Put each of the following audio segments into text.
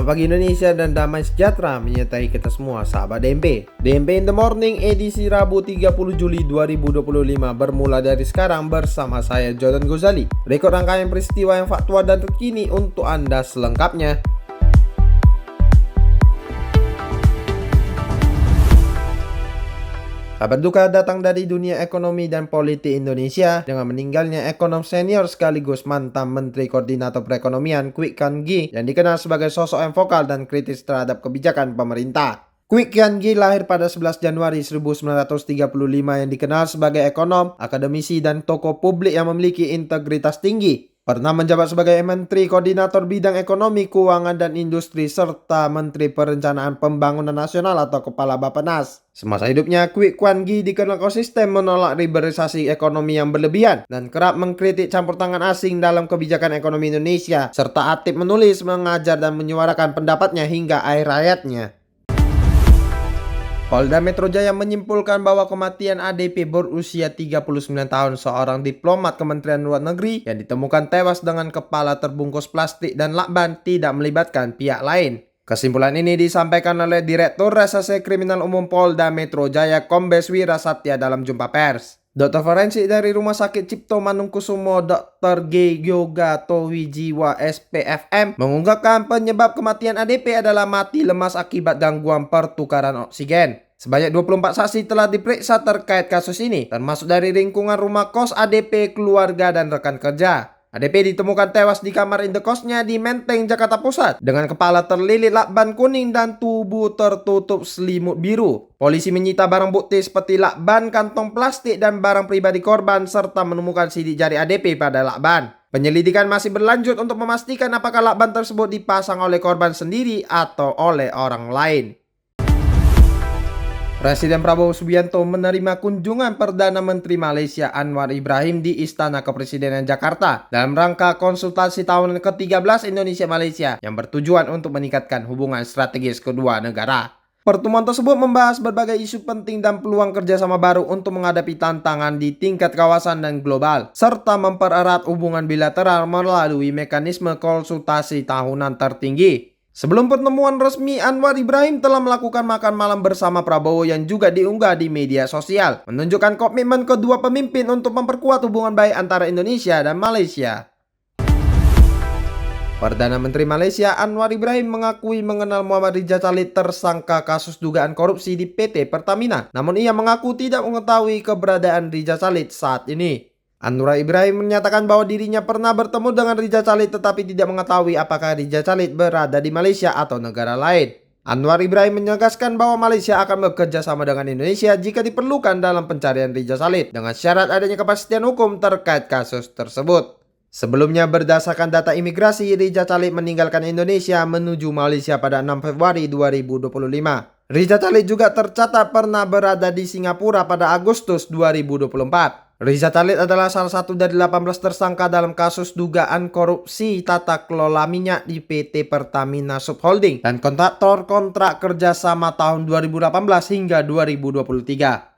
Selamat pagi Indonesia dan damai sejahtera menyertai kita semua sahabat DMP. DMP in the Morning edisi Rabu 30 Juli 2025 bermula dari sekarang bersama saya Jordan Gozali. Rekod rangkaian peristiwa yang faktual dan terkini untuk Anda selengkapnya. Kabar duka datang dari dunia ekonomi dan politik Indonesia dengan meninggalnya ekonom senior sekaligus mantan Menteri Koordinator Perekonomian Kwik Kan Gi yang dikenal sebagai sosok yang vokal dan kritis terhadap kebijakan pemerintah. Kwik Kan Gi lahir pada 11 Januari 1935 yang dikenal sebagai ekonom, akademisi, dan tokoh publik yang memiliki integritas tinggi. Pernah menjabat sebagai Menteri Koordinator Bidang Ekonomi, Keuangan, dan Industri, serta Menteri Perencanaan Pembangunan Nasional atau Kepala Bappenas. Semasa hidupnya, Kwik Kan Gi dikenal konsisten menolak liberalisasi ekonomi yang berlebihan dan kerap mengkritik campur tangan asing dalam kebijakan ekonomi Indonesia, serta aktif menulis, mengajar, dan menyuarakan pendapatnya hingga akhir hayatnya. Polda Metro Jaya menyimpulkan bahwa kematian ADP berusia 39 tahun seorang diplomat Kementerian Luar Negeri yang ditemukan tewas dengan kepala terbungkus plastik dan lakban tidak melibatkan pihak lain. Kesimpulan ini disampaikan oleh Direktur Reserse Kriminal Umum Polda Metro Jaya Kombes Wira Satya dalam jumpa pers. Dokter forensik dari Rumah Sakit Cipto Mangunkusumo Dr. G. Yoga Towijiwa SPFM mengungkapkan penyebab kematian ADP adalah mati lemas akibat gangguan pertukaran oksigen. Sebanyak 24 saksi telah diperiksa terkait kasus ini, termasuk dari lingkungan rumah kos ADP, keluarga, dan rekan kerja. ADP ditemukan tewas di kamar indekosnya di Menteng, Jakarta Pusat dengan kepala terlilit lakban kuning dan tubuh tertutup selimut biru. Polisi menyita barang bukti seperti lakban, kantong plastik, dan barang pribadi korban serta menemukan sidik jari ADP pada lakban. Penyelidikan masih berlanjut untuk memastikan apakah lakban tersebut dipasang oleh korban sendiri atau oleh orang lain. Presiden Prabowo Subianto menerima kunjungan Perdana Menteri Malaysia Anwar Ibrahim di Istana Kepresidenan Jakarta dalam rangka konsultasi tahunan ke-13 Indonesia-Malaysia yang bertujuan untuk meningkatkan hubungan strategis kedua negara. Pertemuan tersebut membahas berbagai isu penting dan peluang kerjasama baru untuk menghadapi tantangan di tingkat kawasan dan global, serta mempererat hubungan bilateral melalui mekanisme konsultasi tahunan tertinggi. Sebelum pertemuan resmi, Anwar Ibrahim telah melakukan makan malam bersama Prabowo yang juga diunggah di media sosial, menunjukkan komitmen kedua pemimpin untuk memperkuat hubungan baik antara Indonesia dan Malaysia. Perdana Menteri Malaysia Anwar Ibrahim mengakui mengenal Muhammad Rijal Khalid, tersangka kasus dugaan korupsi di PT Pertamina. Namun ia mengaku tidak mengetahui keberadaan Rijal Khalid saat ini. Anwar Ibrahim menyatakan bahwa dirinya pernah bertemu dengan Rijal Khalid tetapi tidak mengetahui apakah Rijal Khalid berada di Malaysia atau negara lain. Anwar Ibrahim menegaskan bahwa Malaysia akan bekerja sama dengan Indonesia jika diperlukan dalam pencarian Rijal Khalid dengan syarat adanya kepastian hukum terkait kasus tersebut. Sebelumnya, berdasarkan data imigrasi, Rijal Khalid meninggalkan Indonesia menuju Malaysia pada 6 Februari 2025. Rijal Khalid juga tercatat pernah berada di Singapura pada Agustus 2024. Rijal Khalid adalah salah satu dari 18 tersangka dalam kasus dugaan korupsi tata kelola minyak di PT Pertamina Subholding dan kontraktor kontrak kerjasama tahun 2018 hingga 2023.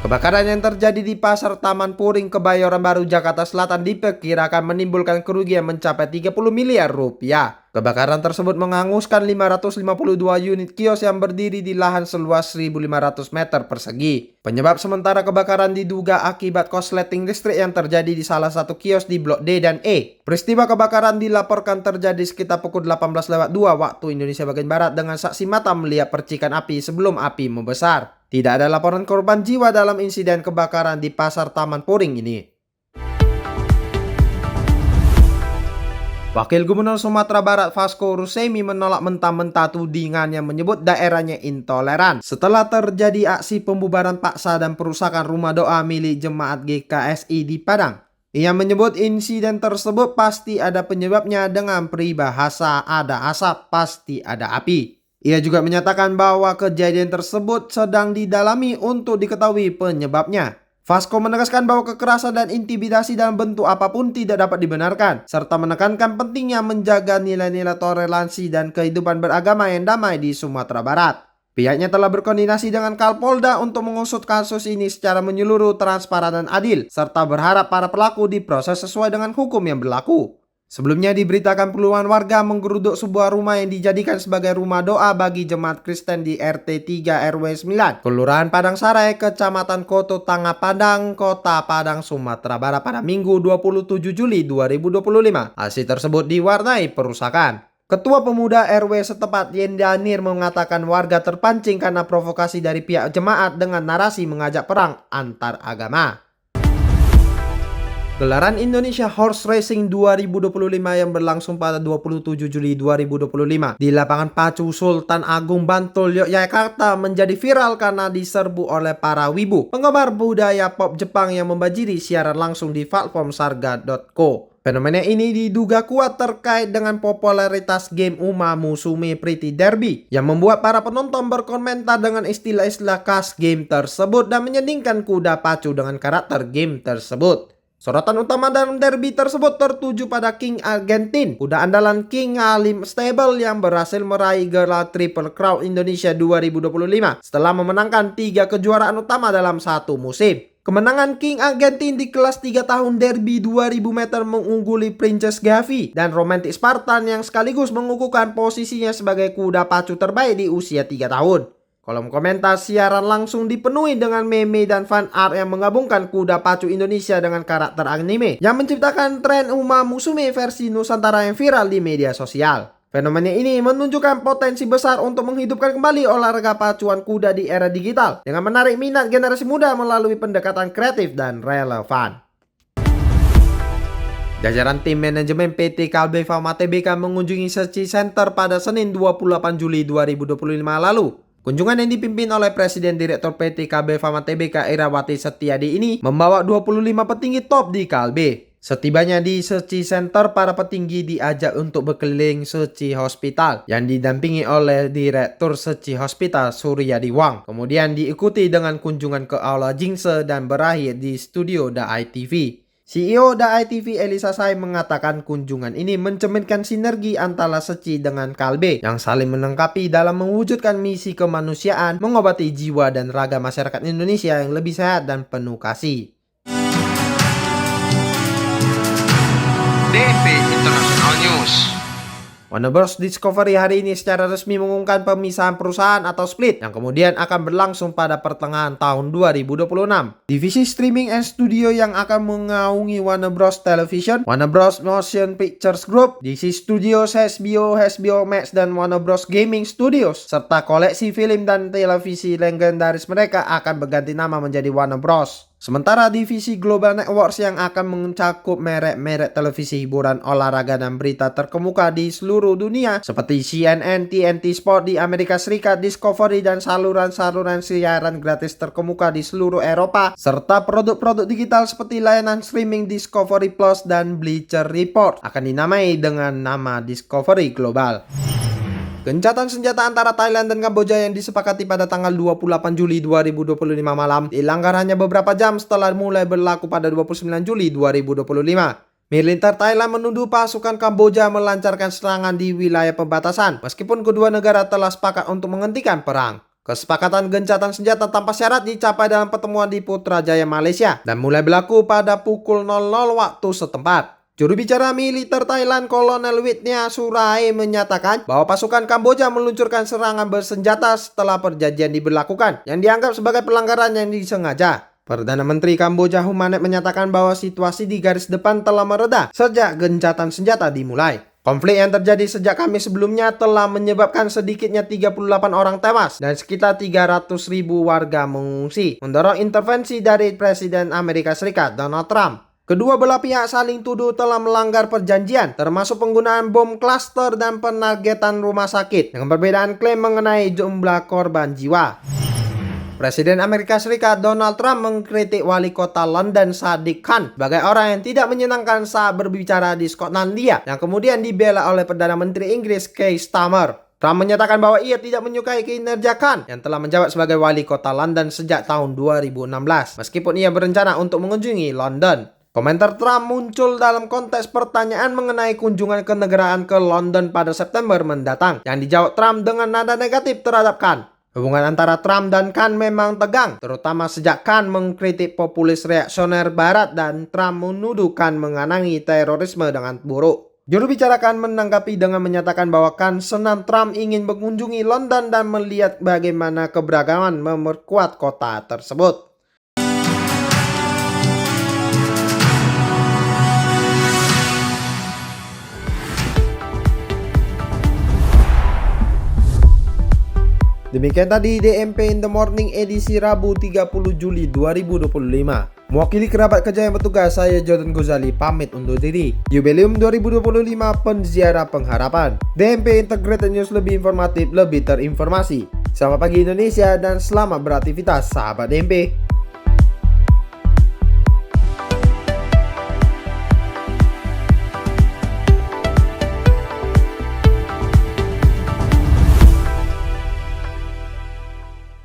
Kebakaran yang terjadi di Pasar Taman Puring, Kebayoran Baru, Jakarta Selatan diperkirakan menimbulkan kerugian mencapai 30 miliar rupiah. Kebakaran tersebut menghanguskan 552 unit kios yang berdiri di lahan seluas 1.500 meter persegi. Penyebab sementara kebakaran diduga akibat korsleting listrik yang terjadi di salah satu kios di Blok D dan E. Peristiwa kebakaran dilaporkan terjadi sekitar pukul 18.02 waktu Indonesia bagian Barat dengan saksi mata melihat percikan api sebelum api membesar. Tidak ada laporan korban jiwa dalam insiden kebakaran di Pasar Taman Puring ini. Wakil Gubernur Sumatera Barat Vasco Rusemi menolak mentah-mentah tudingan yang menyebut daerahnya intoleran setelah terjadi aksi pembubaran paksa dan perusakan rumah doa milik jemaat GKSI di Padang. Ia menyebut insiden tersebut pasti ada penyebabnya dengan peribahasa ada asap pasti ada api. Ia juga menyatakan bahwa kejadian tersebut sedang didalami untuk diketahui penyebabnya. Vasco menegaskan bahwa kekerasan dan intimidasi dalam bentuk apapun tidak dapat dibenarkan, serta menekankan pentingnya menjaga nilai-nilai toleransi dan kehidupan beragama yang damai di Sumatera Barat. Pihaknya telah berkoordinasi dengan Kapolda untuk mengusut kasus ini secara menyeluruh, transparan, dan adil, serta berharap para pelaku diproses sesuai dengan hukum yang berlaku. Sebelumnya diberitakan puluhan warga menggeruduk sebuah rumah yang dijadikan sebagai rumah doa bagi jemaat Kristen di RT 3 RW 9, Kelurahan Padang Sarai, Kecamatan Koto Tangah Padang, Kota Padang, Sumatera Barat pada Minggu 27 Juli 2025. Aksi tersebut diwarnai perusakan. Ketua Pemuda RW setempat Yendanir mengatakan warga terpancing karena provokasi dari pihak jemaat dengan narasi mengajak perang antar agama. Gelaran Indonesia Horse Racing 2025 yang berlangsung pada 27 Juli 2025 di lapangan pacu Sultan Agung Bantul, Yogyakarta menjadi viral karena diserbu oleh para wibu, penggemar budaya pop Jepang yang membajiri siaran langsung di platform Sarga.co. Fenomena ini diduga kuat terkait dengan popularitas game Uma Musume Pretty Derby yang membuat para penonton berkomentar dengan istilah-istilah khas game tersebut dan menyandingkan kuda pacu dengan karakter game tersebut. Sorotan utama dalam derby tersebut tertuju pada King Argentine, kuda andalan King Halim Stable yang berhasil meraih gelar Triple Crown Indonesia 2025 setelah memenangkan 3 kejuaraan utama dalam satu musim. Kemenangan King Argentine di kelas 3 tahun derby 2000 meter mengungguli Princess Gavi dan Romantic Spartan yang sekaligus mengukuhkan posisinya sebagai kuda pacu terbaik di usia 3 tahun. Kolom komentar siaran langsung dipenuhi dengan meme dan fan art yang menggabungkan kuda pacu Indonesia dengan karakter anime yang menciptakan tren Uma Musume versi Nusantara yang viral di media sosial. Fenomena ini menunjukkan potensi besar untuk menghidupkan kembali olahraga pacuan kuda di era digital dengan menarik minat generasi muda melalui pendekatan kreatif dan relevan. Jajaran tim manajemen PT Kalbe Pharma Tbk mengunjungi Search Center pada Senin 28 Juli 2025 lalu. Kunjungan yang dipimpin oleh Presiden Direktur PT Kalbe Pharma Tbk Irawati Setiadi ini membawa 25 petinggi top di Kalbe. Setibanya di Search Center, para petinggi diajak untuk berkeliling Search Hospital yang didampingi oleh Direktur Search Hospital Suryadi Wang. Kemudian diikuti dengan kunjungan ke Aula Jingse dan berakhir di studio The ITV. CEO The ITV Elisa Sai mengatakan kunjungan ini mencerminkan sinergi antara Search dengan Kalbe yang saling melengkapi dalam mewujudkan misi kemanusiaan, mengobati jiwa dan raga masyarakat Indonesia yang lebih sehat dan penuh kasih. DP International News. Warner Bros. Discovery hari ini secara resmi mengumumkan pemisahan perusahaan atau split yang kemudian akan berlangsung pada pertengahan tahun 2026. Divisi streaming and studio yang akan mengaungi Warner Bros. Television, Warner Bros. Motion Pictures Group, DC Studios, HBO Max, dan Warner Bros. Gaming Studios, serta koleksi film dan televisi legendaris mereka akan berganti nama menjadi Warner Bros. Sementara divisi Global Networks yang akan mencakup merek-merek televisi hiburan, olahraga, dan berita terkemuka di seluruh dunia seperti CNN, TNT Sport di Amerika Serikat, Discovery, dan saluran-saluran siaran gratis terkemuka di seluruh Eropa, serta produk-produk digital seperti layanan streaming Discovery Plus dan Bleacher Report akan dinamai dengan nama Discovery Global. Gencatan senjata antara Thailand dan Kamboja yang disepakati pada tanggal 28 Juli 2025 malam dilanggar hanya beberapa jam setelah mulai berlaku pada 29 Juli 2025. Militer Thailand menuduh pasukan Kamboja melancarkan serangan di wilayah perbatasan, meskipun kedua negara telah sepakat untuk menghentikan perang. Kesepakatan gencatan senjata tanpa syarat dicapai dalam pertemuan di Putrajaya, Malaysia, dan mulai berlaku pada pukul 00 waktu setempat. Juru bicara militer Thailand Kolonel Witnia Surai menyatakan bahwa pasukan Kamboja meluncurkan serangan bersenjata setelah perjanjian diberlakukan yang dianggap sebagai pelanggaran yang disengaja. Perdana Menteri Kamboja Hun Manet menyatakan bahwa situasi di garis depan telah mereda sejak gencatan senjata dimulai. Konflik yang terjadi sejak Kamis sebelumnya telah menyebabkan sedikitnya 38 orang tewas dan sekitar 300.000 warga mengungsi, mendorong intervensi dari Presiden Amerika Serikat Donald Trump. Kedua belah pihak saling tuduh telah melanggar perjanjian, termasuk penggunaan bom klaster dan penargetan rumah sakit, dengan perbedaan klaim mengenai jumlah korban jiwa. Presiden Amerika Serikat Donald Trump mengkritik wali kota London Sadiq Khan sebagai orang yang tidak menyenangkan saat berbicara di Skotlandia, yang kemudian dibela oleh Perdana Menteri Inggris Keir Starmer. Trump menyatakan bahwa ia tidak menyukai kinerja Khan yang telah menjabat sebagai wali kota London sejak tahun 2016, meskipun ia berencana untuk mengunjungi London. Komentar Trump muncul dalam konteks pertanyaan mengenai kunjungan kenegaraan ke London pada September mendatang, yang dijawab Trump dengan nada negatif terhadap Khan. Hubungan antara Trump dan Khan memang tegang, terutama sejak Khan mengkritik populis reaksioner Barat dan Trump menuduh Khan menganangi terorisme dengan buruk. Juru bicara Khan menanggapi dengan menyatakan bahwa Khan senang Trump ingin mengunjungi London dan melihat bagaimana keberagaman memperkuat kota tersebut. Demikian tadi DMP in the Morning edisi Rabu 30 Juli 2025. Mewakili kerabat kerja yang bertugas, saya Jordan Gozali pamit undur diri. Jubileum 2025 Penziarah Pengharapan. DMP Integrated News, lebih informatif, lebih terinformasi. Selamat pagi Indonesia dan selamat beraktivitas sahabat DMP.